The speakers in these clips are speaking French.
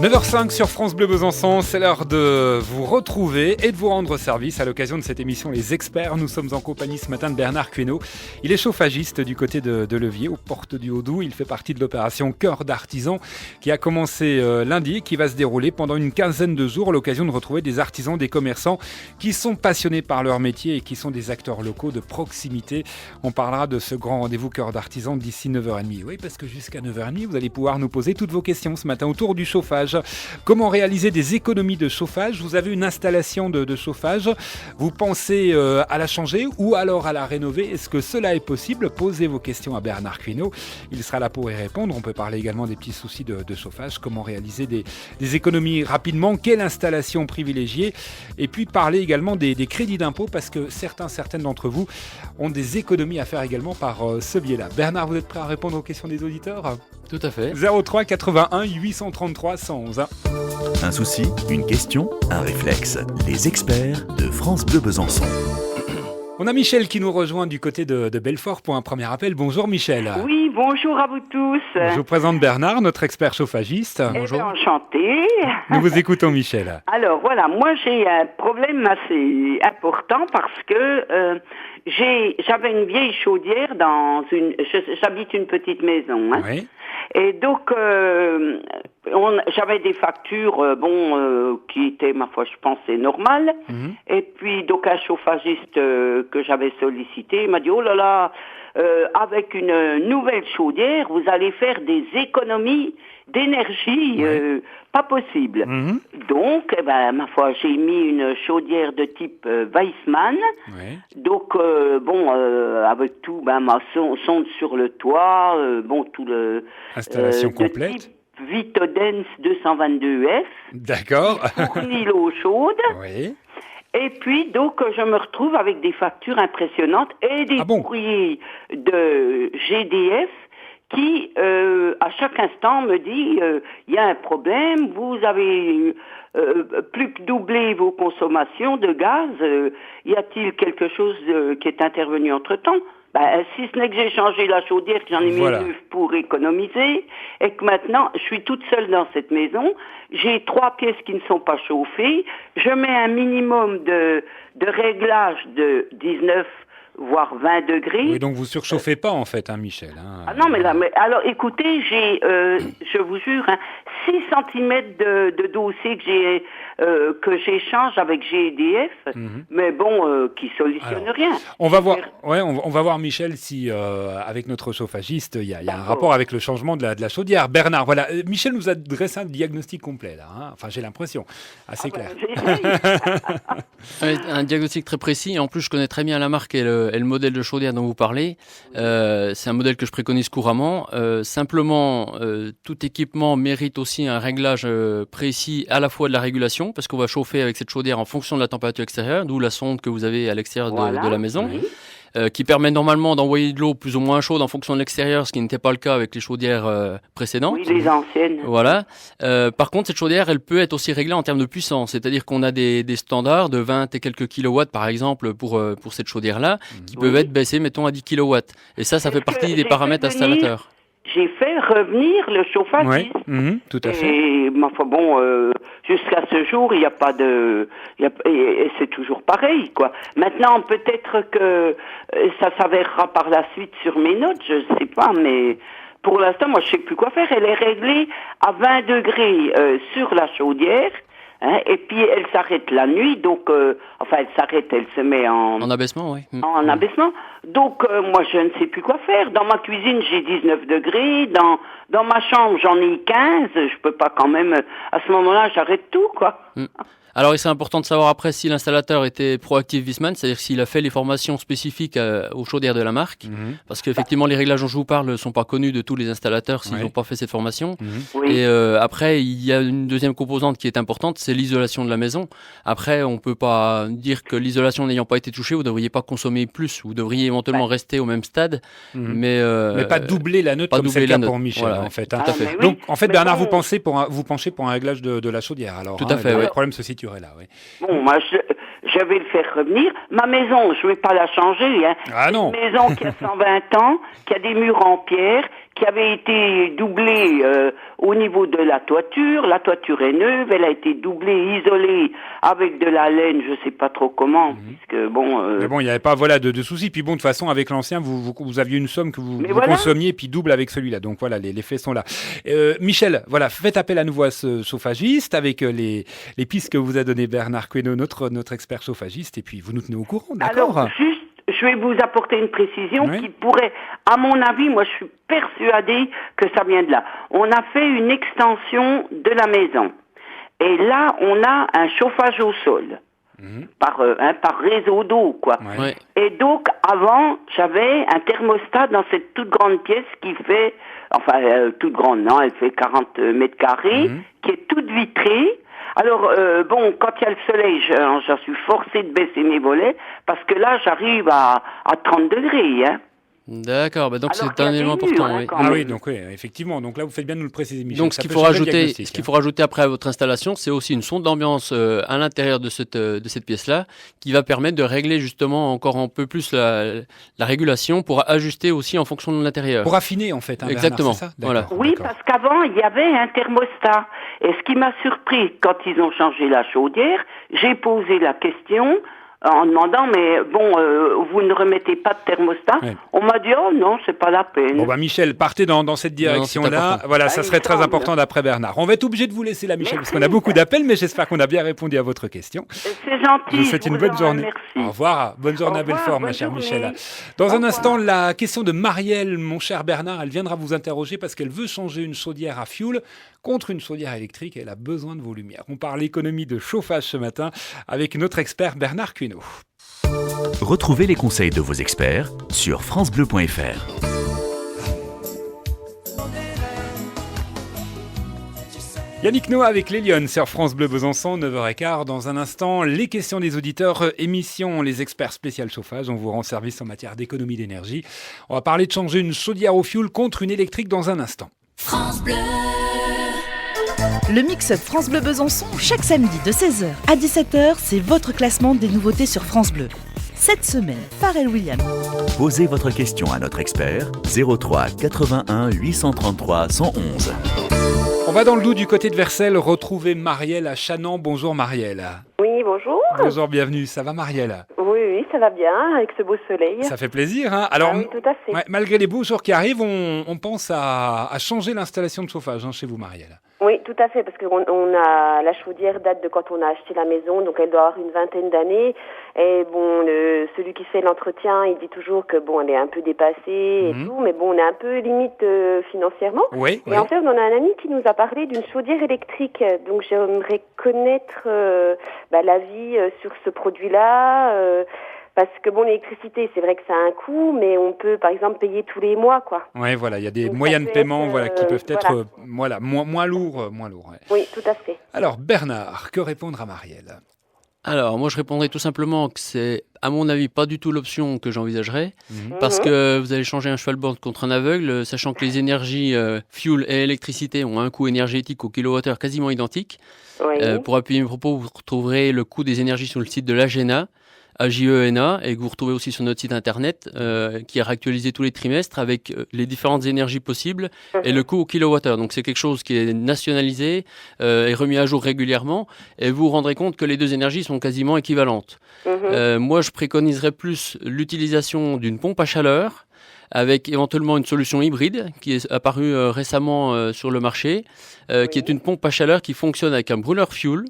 9h05 sur France Bleu Besançon, c'est l'heure de vous retrouver et de vous rendre service à l'occasion de cette émission Les Experts. Nous sommes en compagnie ce matin de Bernard Cueneau. Il est chauffagiste du côté de Levier, aux portes du Haut-Doubs. Il fait partie de l'opération Cœur d'artisan qui a commencé lundi et qui va se dérouler pendant une quinzaine de jours à l'occasion de retrouver des artisans, des commerçants qui sont passionnés par leur métier et qui sont des acteurs locaux de proximité. On parlera de ce grand rendez-vous Cœur d'artisan d'ici 9h30. Oui, parce que jusqu'à 9h30, vous allez pouvoir nous poser toutes vos questions ce matin autour du chauffage. Comment réaliser des économies de chauffage? Vous avez une installation de chauffage, vous pensez à la changer ou alors à la rénover? Est-ce que cela est possible? Posez vos questions à Bernard Cueneau, il sera là pour y répondre. On peut parler également des petits soucis de chauffage, comment réaliser des économies rapidement, quelle installation privilégier, et puis parler également des crédits d'impôt parce que certaines d'entre vous ont des économies à faire également par ce biais-là. Bernard, vous êtes prêt à répondre aux questions des auditeurs? Tout à fait. 03 81 833 111. Un souci, une question, un réflexe. Les experts de France Bleu Besançon. On a Michel qui nous rejoint du côté de Belfort pour un premier appel. Bonjour Michel. Oui, bonjour à vous tous. Je vous présente Bernard, notre expert chauffagiste. Bonjour. Enchanté. Nous vous écoutons Michel. Alors voilà, moi j'ai un problème assez important parce que j'avais une vieille chaudière j'habite une petite maison. Hein. Oui. Et donc, j'avais des factures, qui étaient, ma foi, je pensais normales. Mm-hmm. Et puis, donc, un chauffagiste que j'avais sollicité, il m'a dit, oh là là, avec une nouvelle chaudière, vous allez faire des économies d'énergie, pas possible. Mm-hmm. Donc, ma foi, j'ai mis une chaudière de type Weissmann. Oui. Donc, avec tout, ma sonde sur le toit, tout le... Installation complète. Type Vitodens 222F. D'accord. Fournit l'eau chaude. Oui. Et puis, donc, je me retrouve avec des factures impressionnantes et des courriers de GDF qui, à chaque instant, me dit il y a un problème, vous avez plus que doublé vos consommations de gaz, y a-t-il quelque chose qui est intervenu entre-temps? Si ce n'est que j'ai changé la chaudière, que j'en ai mis une neuve pour économiser, et que maintenant, je suis toute seule dans cette maison, j'ai 3 pièces qui ne sont pas chauffées, je mets un minimum de réglage de 19 voire 20 degrés. Oui, donc vous surchauffez pas en fait, Michel. Ah non, mais alors écoutez, j'ai, je vous jure, 6 cm de dossier que j'échange avec GDF, mais qui solutionne rien. On va voir, on va voir Michel si avec notre chauffagiste, il y a un rapport avec le changement de la chaudière. Bernard, voilà, Michel nous a dressé un diagnostic complet là. Enfin, j'ai l'impression, assez clair. Un diagnostic très précis. En plus, je connais très bien la marque et le modèle de chaudière dont vous parlez. C'est un modèle que je préconise couramment. Simplement, tout équipement mérite aussi un réglage précis à la fois de la régulation, parce qu'on va chauffer avec cette chaudière en fonction de la température extérieure, d'où la sonde que vous avez à l'extérieur de la maison. Oui. Qui permet normalement d'envoyer de l'eau plus ou moins chaude en fonction de l'extérieur, ce qui n'était pas le cas avec les chaudières précédentes. Oui, les anciennes. Voilà. Par contre, cette chaudière, elle peut être aussi réglée en termes de puissance, c'est-à-dire qu'on a des standards de 20 et quelques kilowatts, par exemple, pour cette chaudière-là, qui peuvent être baissés, mettons, à 10 kilowatts. Et ça fait partie des paramètres installateurs. J'ai fait revenir le chauffagiste. Oui, tout à fait. Et jusqu'à ce jour, il n'y a pas de... Et c'est toujours pareil, quoi. Maintenant, peut-être que ça s'avérera par la suite sur mes notes, je ne sais pas, mais pour l'instant, moi, je ne sais plus quoi faire. Elle est réglée à 20 degrés sur la chaudière. Et puis elle s'arrête la nuit, donc elle se met en abaissement, oui. En abaissement. Donc moi je ne sais plus quoi faire. Dans ma cuisine j'ai 19 degrés, dans ma chambre j'en ai 15. Je peux pas quand même. À ce moment-là j'arrête tout, quoi. Alors, il serait important de savoir après si l'installateur était proactif Wiesmann, c'est-à-dire s'il a fait les formations spécifiques aux chaudières de la marque, parce qu'effectivement, les réglages dont je vous parle ne sont pas connus de tous les installateurs s'ils n'ont pas fait cette formation. Et après, il y a une deuxième composante qui est importante, c'est l'isolation de la maison. Après, on ne peut pas dire que l'isolation n'ayant pas été touchée, vous ne devriez pas consommer plus, vous devriez éventuellement rester au même stade, mais pas doubler la note comme c'est le cas pour Michel, voilà, en fait. Tout à fait. Donc, en fait, Bernard, vous penchez pour un réglage de la chaudière, alors. Tout à fait, le problème se situe là, oui. Bon, moi, je vais le faire revenir. Ma maison, je vais pas la changer. Ah non. Une maison qui a 120 ans, qui a des murs en pierre, qui avait été doublée au niveau de la toiture. La toiture est neuve, elle a été doublée, isolée avec de la laine, je sais pas trop comment, puisque bon... Mais bon, il n'y avait pas de soucis. Puis bon, de toute façon, avec l'ancien, vous aviez une somme que vous voilà. consommiez, puis double avec celui-là. Donc voilà, les faits sont là. Michel, voilà, faites appel à nouveau à ce chauffagiste avec les pistes que vous a donné Bernard Quénaud, notre expert chauffagiste, et puis vous nous tenez au courant, d'accord? Alors, juste, je vais vous apporter une précision qui pourrait, à mon avis, moi je suis persuadée que ça vient de là. On a fait une extension de la maison. Et là, on a un chauffage au sol. Par réseau d'eau, quoi. Ouais. Et donc, avant, j'avais un thermostat dans cette toute grande pièce qui fait, toute grande, non, elle fait 40 mètres carrés, qui est toute vitrée. Alors, bon, quand il y a le soleil, j'en suis forcée de baisser mes volets, parce que là, j'arrive à 30 degrés, hein. D'accord, donc Alors c'est un élément important. Oui. Ah oui, donc oui, effectivement. Donc là, vous faites bien de nous le préciser, Michel. Donc ce qu'il faut rajouter après à votre installation, c'est aussi une sonde d'ambiance à l'intérieur de cette pièce-là, qui va permettre de régler justement encore un peu plus la régulation pour ajuster aussi en fonction de l'intérieur. Pour affiner en fait. Exactement. Bernard, c'est ça Voilà. Oui, parce qu'avant, il y avait un thermostat. Et ce qui m'a surpris, quand ils ont changé la chaudière, j'ai posé la question en demandant, mais bon, vous ne remettez pas de thermostat? On m'a dit, oh non, c'est pas la peine. Bon, Michel, partez dans cette direction-là. Voilà, ça serait très important d'après Bernard. On va être obligé de vous laisser là, Michel, parce qu'on a beaucoup d'appels, mais j'espère qu'on a bien répondu à votre question. C'est gentil. Je vous souhaite une bonne journée. Merci. Au revoir. Bonne journée à Belfort, ma chère Michel. Dans un instant, la question de Marielle, mon cher Bernard, elle viendra vous interroger parce qu'elle veut changer une chaudière à fioul contre une chaudière électrique. Elle a besoin de vos lumières. On parle économie de chauffage ce matin avec notre expert Bernard Quénaud. Retrouvez les conseils de vos experts sur francebleu.fr. Yannick Noah avec les Lyonnes sur France Bleu Besançon, 9h15. Dans un instant, les questions des auditeurs, émission Les Experts spécial chauffage. On vous rend service en matière d'économie d'énergie. On va parler de changer une chaudière au fioul contre une électrique dans un instant. France Bleu. Le mix-up France Bleu Besançon, chaque samedi de 16h à 17h, c'est votre classement des nouveautés sur France Bleu. Cette semaine, Pharrell Williams. Posez votre question à notre expert 03 81 833 111. On va dans le Doubs du côté de Vercelles retrouver Marielle à Chanant. Bonjour Marielle. Oui, bonjour. Bonjour, bienvenue. Ça va Marielle? Oui, ça va bien avec ce beau soleil. Ça fait plaisir. Hein. Alors, oui, tout à fait. Malgré les beaux jours qui arrivent, on pense à changer l'installation de chauffage chez vous, Marielle. Oui, tout à fait, parce que la chaudière date de quand on a acheté la maison, donc elle doit avoir une vingtaine d'années. Et bon, celui qui fait l'entretien, il dit toujours que bon, elle est un peu dépassée et tout, mais bon, on est un peu limite financièrement. Oui. Et en fait, on a un ami qui nous a parlé d'une chaudière électrique. Donc, j'aimerais connaître l'avis sur ce produit-là. Parce que bon, l'électricité, c'est vrai que ça a un coût, mais on peut, par exemple, payer tous les mois, quoi. Ouais, voilà, il y a des moyens de paiement, qui peuvent être, moins lourds, Ouais. Oui, tout à fait. Alors, Bernard, que répondre à Marielle? Alors, moi, je répondrais tout simplement que c'est, à mon avis, pas du tout l'option que j'envisagerais, parce que vous allez changer un cheval bord contre un aveugle, sachant que les énergies fuel et électricité ont un coût énergétique au kilowattheure quasiment identique. Oui. Pour appuyer mes propos, vous retrouverez le coût des énergies sur le site de l'AGENA, AJENA, et que vous retrouvez aussi sur notre site internet, qui est réactualisé tous les trimestres avec les différentes énergies possibles et le coût au kilowattheure. Donc c'est quelque chose qui est nationalisé et remis à jour régulièrement, et vous vous rendrez compte que les deux énergies sont quasiment équivalentes. Moi, je préconiserais plus l'utilisation d'une pompe à chaleur, avec éventuellement une solution hybride qui est apparue récemment sur le marché, qui est une pompe à chaleur qui fonctionne avec un brûleur fuel.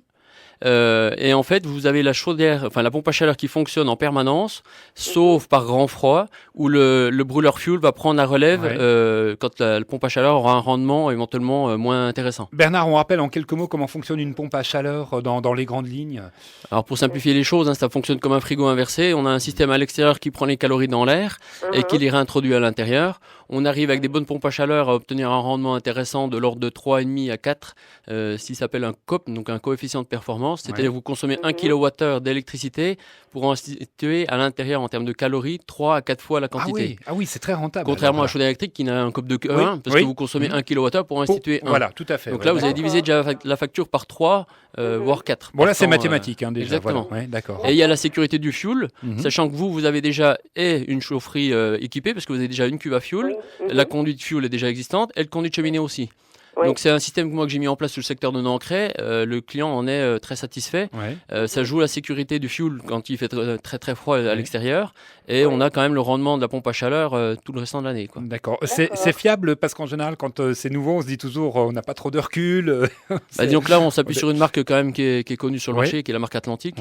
Et en fait, vous avez la chaudière, la pompe à chaleur qui fonctionne en permanence, sauf par grand froid, où le brûleur fuel va prendre la relève quand la pompe à chaleur aura un rendement éventuellement moins intéressant. Bernard, on rappelle en quelques mots comment fonctionne une pompe à chaleur dans les grandes lignes. Alors pour simplifier les choses, ça fonctionne comme un frigo inversé. On a un système à l'extérieur qui prend les calories dans l'air et qui les réintroduit à l'intérieur. On arrive avec des bonnes pompes à chaleur à obtenir un rendement intéressant de l'ordre de 3,5 à 4, ce qui s'appelle un COP, donc un coefficient de performance. exactement. C'est-à-dire que vous consommez 1 kWh d'électricité pour en situer à l'intérieur en termes de calories 3 à 4 fois la quantité. Ah oui, c'est très rentable. Contrairement à la chaudière électrique qui n'a un coût de 1 parce que vous consommez 1 kWh pour en instituer 1. Voilà, tout à fait. Donc là, vous avez divisé déjà la facture par 3, voire 4. Bon, là, c'est mathématique, déjà. Exactement. Voilà. Ouais, d'accord. Et il y a la sécurité du fuel, sachant que vous avez déjà une chaufferie équipée, parce que vous avez déjà une cuve à fuel, la conduite fuel est déjà existante, et le conduit de cheminée aussi. Oui. Donc c'est un système que j'ai mis en place sur le secteur de Nancray. Le client en est très satisfait. Ça joue la sécurité du fuel quand il fait très très froid à l'extérieur. Et on a quand même le rendement de la pompe à chaleur tout le restant de l'année. D'accord. C'est fiable parce qu'en général, quand c'est nouveau, on se dit toujours on n'a pas trop de recul. Disons que là, on s'appuie sur une marque quand même qui est connue sur le marché, qui est la marque Atlantique,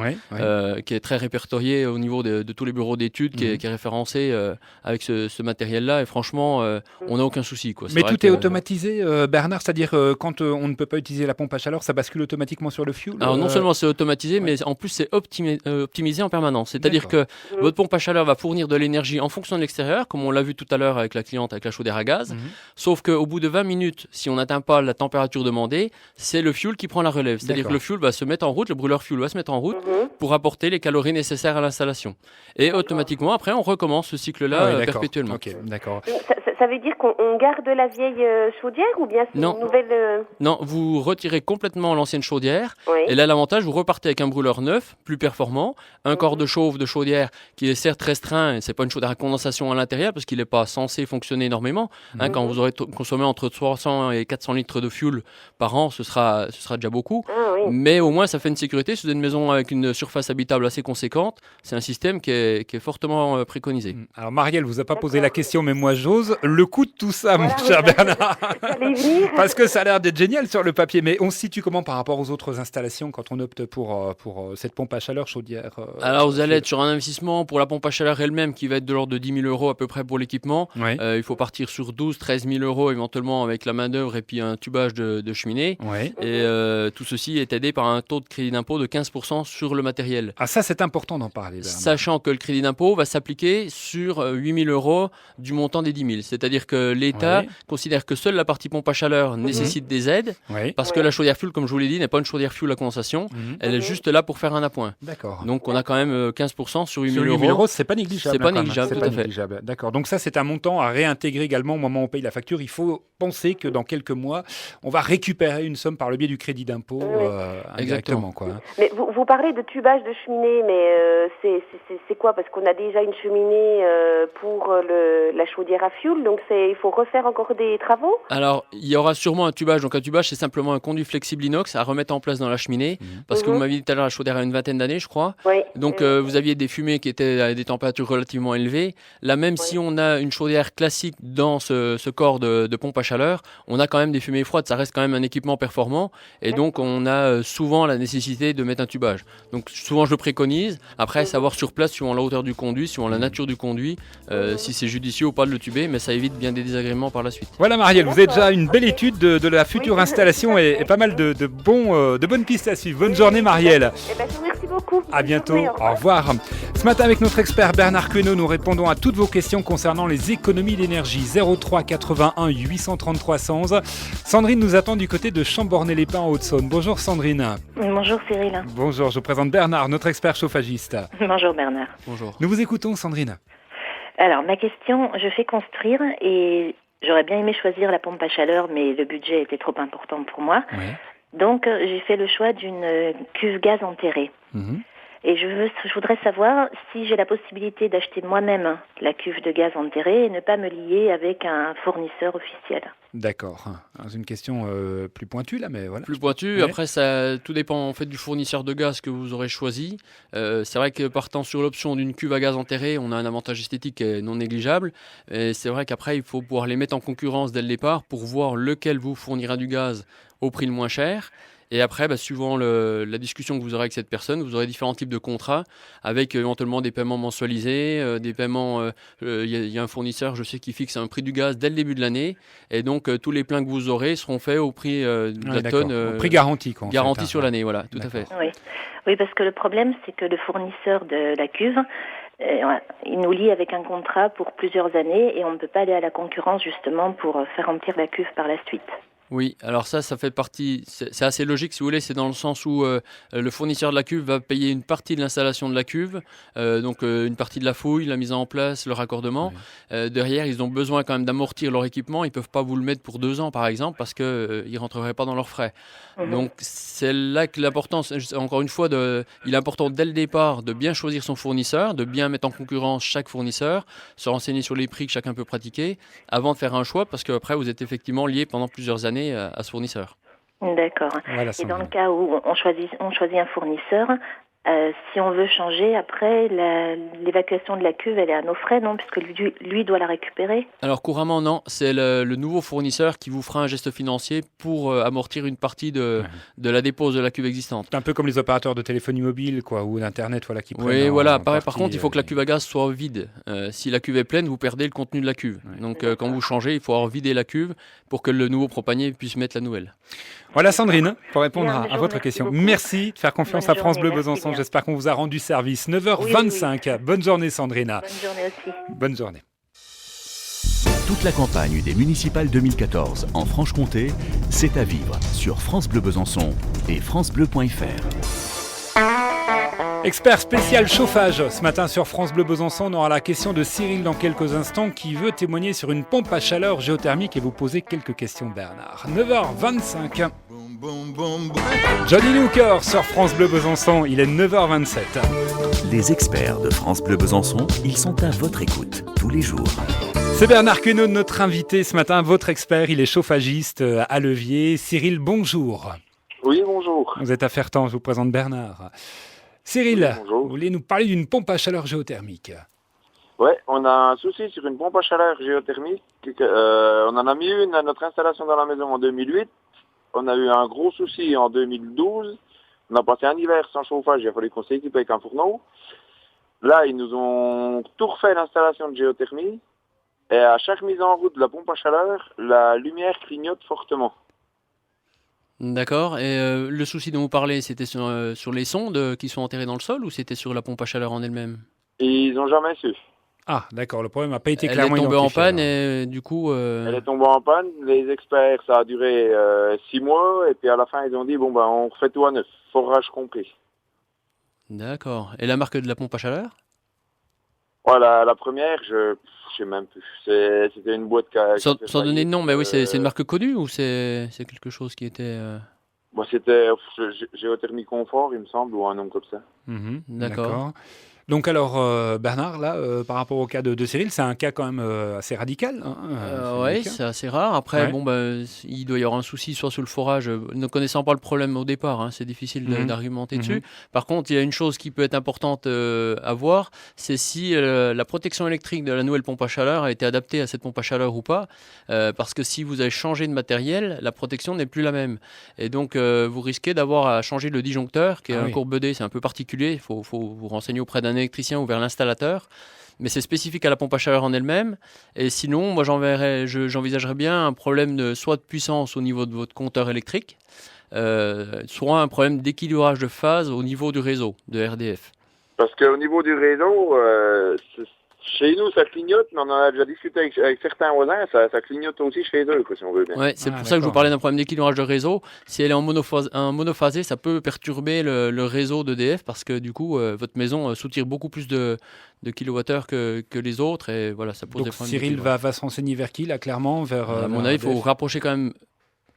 qui est très répertoriée au niveau de tous les bureaux d'études, qui est référencée avec ce matériel-là. Et franchement, on n'a aucun souci. Mais tout est automatisé, Bernard. C'est-à-dire quand on ne peut pas utiliser la pompe à chaleur, ça bascule automatiquement sur le fuel. Alors non seulement c'est automatisé, mais en plus c'est optimisé en permanence. C'est-à-dire que votre pompe à chaleur va fournir de l'énergie en fonction de l'extérieur, comme on l'a vu tout à l'heure avec la cliente avec la chaudière à gaz. Sauf qu'au bout de 20 minutes, si on n'atteint pas la température demandée, c'est le fuel qui prend la relève. C'est-à-dire que le fuel va se mettre en route, le brûleur fuel va se mettre en route pour apporter les calories nécessaires à l'installation. Et automatiquement, après, on recommence ce cycle-là perpétuellement. Okay, d'accord. Ça veut dire qu'on garde la vieille chaudière ou bien c'est une nouvelle... Non, vous retirez complètement l'ancienne chaudière. Et là, l'avantage, vous repartez avec un brûleur neuf, plus performant, un corps de chauffe de chaudière qui est certes restreint, et c'est pas une chaudière à condensation à l'intérieur parce qu'il n'est pas censé fonctionner énormément. Quand vous aurez consommé entre 300 et 400 litres de fuel par an, ce sera déjà beaucoup. Mais au moins, ça fait une sécurité. Si vous avez une maison avec une surface habitable assez conséquente, c'est un système qui est fortement préconisé. Alors, Marielle vous a pas posé la question, mais moi, j'ose. Le coût de tout ça, mon cher Bernard. Parce que ça a l'air d'être génial sur le papier. Mais on se situe comment par rapport aux autres installations quand on opte pour cette pompe à chaleur chaudière Alors, vous allez être sur un investissement pour la pompe à chaleur elle-même qui va être de l'ordre de 10 000 € à peu près pour l'équipement. Il faut partir sur 13 000 € éventuellement avec la main-d'œuvre et puis un tubage de cheminée. Et tout ceci est aidé par un taux de crédit d'impôt de 15% sur le matériel. Ah, ça, c'est important d'en parler. Bernard. Sachant que le crédit d'impôt va s'appliquer sur 8 000 € du montant des 10 000. C'est-à-dire que l'État considère que seule la partie pompe à chaleur nécessite des aides parce que la chaudière fuel, comme je vous l'ai dit, n'est pas une chaudière fuel à condensation. Elle est juste là pour faire un appoint. D'accord. Donc on a quand même 15% sur 8 000 €. 8 000 €, c'est pas négligeable. C'est pas négligeable, tout à fait. D'accord. Donc ça, c'est un montant à réintégrer également au moment où on paye la facture. Il faut penser que dans quelques mois, on va récupérer une somme par le biais du crédit d'impôt indirectement. Mais vous parlez de tubage de cheminée, mais c'est quoi? Parce qu'on a déjà une cheminée pour la chaudière à fuel, donc il faut refaire encore des travaux? Alors, il y aura sûrement un tubage. Donc un tubage, c'est simplement un conduit flexible inox à remettre en place dans la cheminée, parce que vous m'aviez dit tout à l'heure, la chaudière a une vingtaine d'années, je crois. Donc vous aviez des fumées qui étaient à des températures relativement élevées. Là, même si on a une chaudière classique dans ce corps de pompe à chaleur, on a quand même des fumées froides. Ça reste quand même un équipement performant. Et donc, on a souvent la nécessité de mettre un tubage. Donc, souvent, je le préconise. Après, savoir sur place, suivant la hauteur du conduit, suivant la nature du conduit, si c'est judicieux ou pas de le tuber, mais ça évite bien des désagréments par la suite. Voilà, Marielle, vous avez déjà une belle étude de la future installation et pas mal de bonnes pistes à suivre. Bonne journée, Marielle. Merci beaucoup. À bientôt. Au revoir. Ce matin, avec notre expert Bernard Queneau, nous répondons à toutes vos questions concernant les économies d'énergie. 03 81 833 111. Sandrine nous attend du côté de Chambornet-les-Pins en Haute-Saône. Bonjour Sandrine. Bonjour Cyril. Bonjour, je vous présente Bernard, notre expert chauffagiste. Bonjour Bernard. Bonjour. Nous vous écoutons Sandrine. Alors ma question, je fais construire et j'aurais bien aimé choisir la pompe à chaleur, mais le budget était trop important pour moi. Donc j'ai fait le choix d'une cuve gaz enterrée. Et je voudrais savoir si j'ai la possibilité d'acheter moi-même la cuve de gaz enterrée et ne pas me lier avec un fournisseur officiel. D'accord. C'est une question plus pointue là, mais voilà. Plus pointue. Après, ça tout dépend en fait du fournisseur de gaz que vous aurez choisi. C'est vrai que partant sur l'option d'une cuve à gaz enterrée, on a un avantage esthétique non négligeable. Et c'est vrai qu'après, il faut pouvoir les mettre en concurrence dès le départ pour voir lequel vous fournira du gaz au prix le moins cher. Et après, suivant la discussion que vous aurez avec cette personne, vous aurez différents types de contrats avec éventuellement des paiements mensualisés, des paiements... Il y a un fournisseur, je sais, qui fixe un prix du gaz dès le début de l'année. Et donc, tous les pleins que vous aurez seront faits au prix de la tonne. Au prix garanti, quoi. Garanti sur l'année, voilà, tout à fait. Oui, parce que le problème, c'est que le fournisseur de la cuve... il nous lie avec un contrat pour plusieurs années et on ne peut pas aller à la concurrence justement pour faire remplir la cuve par la suite. Oui, alors ça fait partie, c'est assez logique si vous voulez, c'est dans le sens où le fournisseur de la cuve va payer une partie de l'installation de la cuve, donc une partie de la fouille, la mise en place, le raccordement. Oui. Derrière, ils ont besoin quand même d'amortir leur équipement, ils ne peuvent pas vous le mettre pour 2 ans par exemple, parce qu'ils ne rentreraient pas dans leurs frais. Donc c'est là que l'importance, encore une fois, il est important dès le départ de bien choisir son fournisseur, de bien mettre en concurrence chaque fournisseur, se renseigner sur les prix que chacun peut pratiquer, avant de faire un choix, parce qu'après vous êtes effectivement lié pendant plusieurs années à ce fournisseur. D'accord. Voilà, et dans le cas où on choisit un fournisseur, si on veut changer, après, l'évacuation de la cuve, elle est à nos frais, non? Puisque lui doit la récupérer. Alors couramment, non. C'est le nouveau fournisseur qui vous fera un geste financier pour amortir une partie de la dépose de la cuve existante. C'est un peu comme les opérateurs de téléphonie mobile ou d'Internet qui prennent... Oui, voilà. Pareil, par contre, il faut que la cuve à gaz soit vide. Si la cuve est pleine, vous perdez le contenu de la cuve. Ouais. Donc quand vous changez, il faut avoir vidé la cuve pour que le nouveau propanier puisse mettre la nouvelle. Voilà Sandrine, pour répondre à votre question. Merci de faire confiance à France Bleu Besançon. J'espère qu'on vous a rendu service. 9h25. Oui. Bonne journée Sandrine. Bonne journée aussi. Bonne journée. Toute la campagne des municipales 2014 en Franche-Comté, c'est à vivre sur France Bleu Besançon et francebleu.fr. Expert spécial chauffage. Ce matin sur France Bleu Besançon, on aura la question de Cyril dans quelques instants qui veut témoigner sur une pompe à chaleur géothermique et vous poser quelques questions Bernard. 9h25. Johnny Hooker sur France Bleu Besançon, il est 9h27. Les experts de France Bleu Besançon, ils sont à votre écoute tous les jours. C'est Bernard Queneau, notre invité ce matin, votre expert, il est chauffagiste à Levier. Cyril, bonjour. Oui, bonjour. Vous êtes à Fertan, je vous présente Bernard. Cyril, oui, vous voulez nous parler d'une pompe à chaleur géothermique? Ouais, on a un souci sur une pompe à chaleur géothermique. On en a mis une à notre installation dans la maison en 2008. On a eu un gros souci en 2012. On a passé un hiver sans chauffage, il a fallu qu'on s'équipe avec un fourneau. Là, ils nous ont tout refait l'installation de géothermie. Et à chaque mise en route de la pompe à chaleur, la lumière clignote fortement. D'accord. Et le souci dont vous parlez, c'était sur les sondes qui sont enterrées dans le sol ou c'était sur la pompe à chaleur en elle-même? Et ils n'ont jamais su. Ah, d'accord. Le problème n'a pas été clairement identifié. Elle est tombée en panne et du coup... Elle est tombée en panne. Les experts, ça a duré 6 mois. Et puis à la fin, ils ont dit, on refait tout à neuf. Forage compris. D'accord. Et la marque de la pompe à chaleur? Voilà, la première, je sais même plus. C'était une boîte sans donner de nom, mais oui, c'est une marque connue ou c'est quelque chose qui était... C'était Géothermie Confort, il me semble, ou un nom comme ça. D'accord. Donc alors, Bernard, là, par rapport au cas de Cyril, c'est un cas quand même assez radical. Oui, c'est assez rare. Après, il doit y avoir un souci soit sur le forage. Ne connaissant pas le problème au départ, c'est difficile d'argumenter dessus. Par contre, il y a une chose qui peut être importante à voir, c'est si la protection électrique de la nouvelle pompe à chaleur a été adaptée à cette pompe à chaleur ou pas. Parce que si vous avez changé de matériel, la protection n'est plus la même. Et donc, vous risquez d'avoir à changer le disjoncteur, qui est un courbedé, c'est un peu particulier. Il faut vous renseigner auprès d'un électricien ou vers l'installateur, mais c'est spécifique à la pompe à chaleur en elle-même. Et sinon, moi j'envisagerais bien un problème soit de puissance au niveau de votre compteur électrique, soit un problème d'équilibrage de phase au niveau du réseau de RDF. Parce qu'au niveau du réseau, chez nous ça clignote, mais on en a déjà discuté avec certains voisins, ça clignote aussi chez eux, si on veut bien. Ouais, c'est pour ça que je vous parlais d'un problème d'équilibrage de réseau. Si elle est en monophasé, ça peut perturber le réseau d'EDF parce que du coup, votre maison soutire beaucoup plus de kilowattheures que les autres et voilà, ça pose des problèmes. Donc Cyril va se renseigner vers qui, là, clairement à mon avis, il faut rapprocher quand même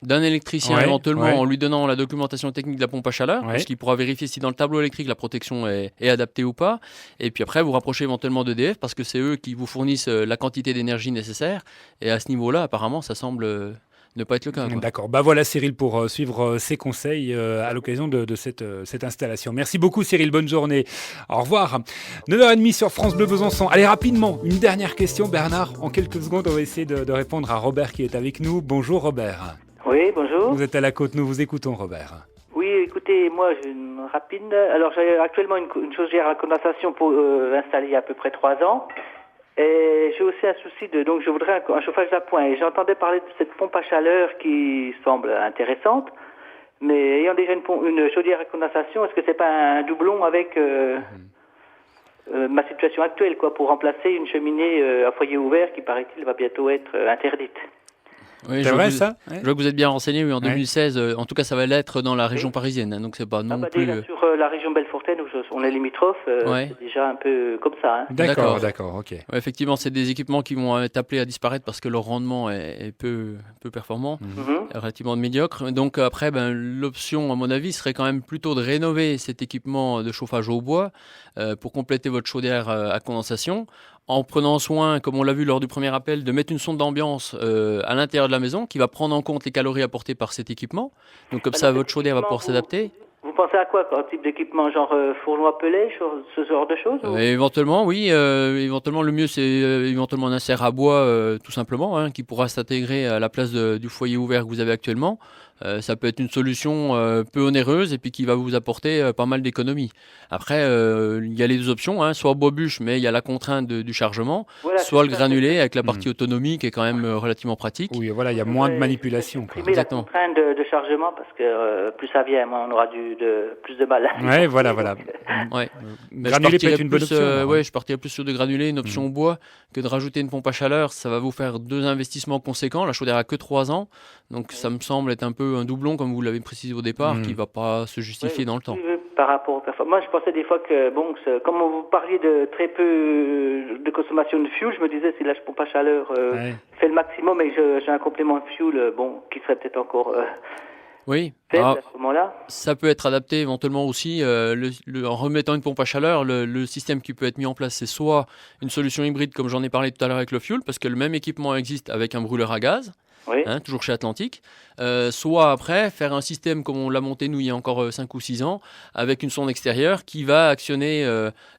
d'un électricien éventuellement en lui donnant la documentation technique de la pompe à chaleur, parce qu'il pourra vérifier si dans le tableau électrique la protection est adaptée ou pas. Et puis après, vous rapprochez éventuellement d'EDF parce que c'est eux qui vous fournissent la quantité d'énergie nécessaire. Et à ce niveau-là, apparemment, ça semble ne pas être le cas. D'accord. Voilà Cyril pour suivre ses conseils à l'occasion de cette installation. Merci beaucoup Cyril, bonne journée. Au revoir. 9h30 sur France Bleu Besançon. Allez rapidement, une dernière question Bernard. En quelques secondes, on va essayer de répondre à Robert qui est avec nous. Bonjour Robert. Oui, bonjour. Vous êtes à la côte, nous vous écoutons Robert. Oui, écoutez, moi j'ai une rapide. Alors j'ai actuellement une chaudière à condensation installée il y a à peu près 3 ans. Et j'ai aussi un souci donc je voudrais un chauffage d'appoint. Et j'entendais parler de cette pompe à chaleur qui semble intéressante. Mais ayant déjà une chaudière à condensation, est-ce que c'est pas un doublon avec ma situation actuelle, pour remplacer une cheminée à foyer ouvert qui, paraît-il, va bientôt être interdite? Oui, c'est vrai ça? Je vois que vous êtes bien renseigné, oui, en 2016, en tout cas ça va l'être dans la région parisienne, hein, donc c'est pas non plus... Déjà sur la région Belfortaine, où on est limitrophe, c'est déjà un peu comme ça. Hein. D'accord, ok. Ouais, effectivement, c'est des équipements qui vont être appelés à disparaître parce que leur rendement est peu performant, relativement médiocre. Donc après, l'option, à mon avis, serait quand même plutôt de rénover cet équipement de chauffage au bois pour compléter votre chaudière à condensation, en prenant soin, comme on l'a vu lors du premier appel, de mettre une sonde d'ambiance à l'intérieur de la maison qui va prendre en compte les calories apportées par cet équipement. Donc comme ça, votre chaudière va pouvoir s'adapter. Vous pensez à quoi, comme type d'équipement, genre fourneau à pellet, ce genre de choses Éventuellement, oui. Éventuellement, le mieux, c'est éventuellement un insert à bois, tout simplement, hein, qui pourra s'intégrer à la place du foyer ouvert que vous avez actuellement. Ça peut être une solution peu onéreuse et puis qui va vous apporter pas mal d'économies. Après, il y a les deux options, hein, soit bois bûche, mais il y a la contrainte du chargement, soit le granulé avec la partie autonomie qui est quand même relativement pratique. Oui, voilà, il y a moins de manipulation. Exactement. La contrainte de chargement parce que plus ça vient, moins on aura plus de mal. Ouais, voilà. Granulé peut être une bonne option. Je partirais plus sur du granulé, une option bois, que de rajouter une pompe à chaleur. Ça va vous faire 2 investissements conséquents. La chaudière a que 3 ans, donc ça me semble être un peu un doublon, comme vous l'avez précisé au départ, qui ne va pas se justifier dans le temps. Par rapport aux performances. Moi, je pensais des fois que, comme vous parliez de très peu de consommation de fuel, je me disais, si la pompe à chaleur fait le maximum et j'ai un complément de fuel, qui serait peut-être encore... Oui, à ce moment-là. Ça peut être adapté éventuellement aussi en remettant une pompe à chaleur. Le système qui peut être mis en place, c'est soit une solution hybride, comme j'en ai parlé tout à l'heure avec le fuel, parce que le même équipement existe avec un brûleur à gaz. Toujours chez Atlantique, soit après faire un système comme on l'a monté nous il y a encore 5 ou 6 ans avec une sonde extérieure qui va actionner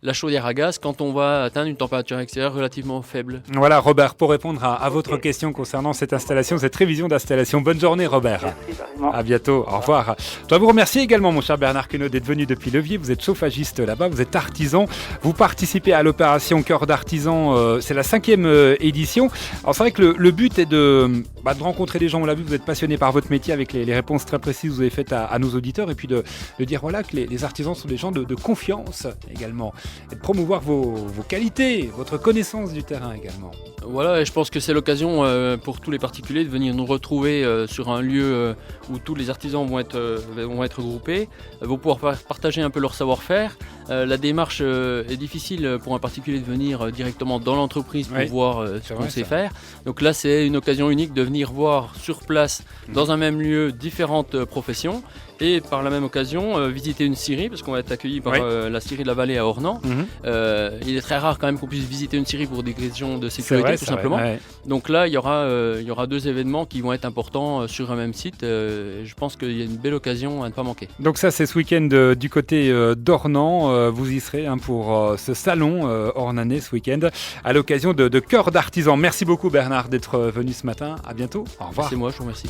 la chaudière à gaz quand on va atteindre une température extérieure relativement faible. Voilà Robert, pour répondre à votre question concernant cette installation, cette révision d'installation. Bonne journée Robert. Merci, à bientôt, au revoir. Je dois vous remercier également mon cher Bernard Queneau d'être venu depuis Levier. Vous êtes chauffagiste là-bas, vous êtes artisan, vous participez à l'opération Cœur d'artisan, c'est la 5e édition. Alors c'est vrai que le but est de rencontrer des gens, on l'a vu, vous êtes passionné par votre métier avec les réponses très précises que vous avez faites à nos auditeurs et puis de dire que les artisans sont des gens de confiance également et de promouvoir vos qualités, votre connaissance du terrain également. Voilà, et je pense que c'est l'occasion pour tous les particuliers de venir nous retrouver sur un lieu où tous les artisans vont être regroupés, vont pouvoir partager un peu leur savoir-faire. La démarche est difficile pour un particulier de venir directement dans l'entreprise pour voir ce qu'on sait faire. Donc là, c'est une occasion unique de venir voir sur place, dans un même lieu, différentes professions. Et par la même occasion, visiter une scierie, parce qu'on va être accueilli par la scierie de la Vallée à Ornans. Il est très rare quand même qu'on puisse visiter une scierie pour des questions de sécurité, tout simplement. Donc là, il y aura 2 événements qui vont être importants sur un même site. Je pense qu'il y a une belle occasion à ne pas manquer. Donc ça, c'est ce week-end du côté d'Ornans. Vous y serez pour ce salon ornanais ce week-end, à l'occasion de Cœur d'artisan. Merci beaucoup Bernard d'être venu ce matin. À bientôt. Au revoir. C'est moi, je vous remercie.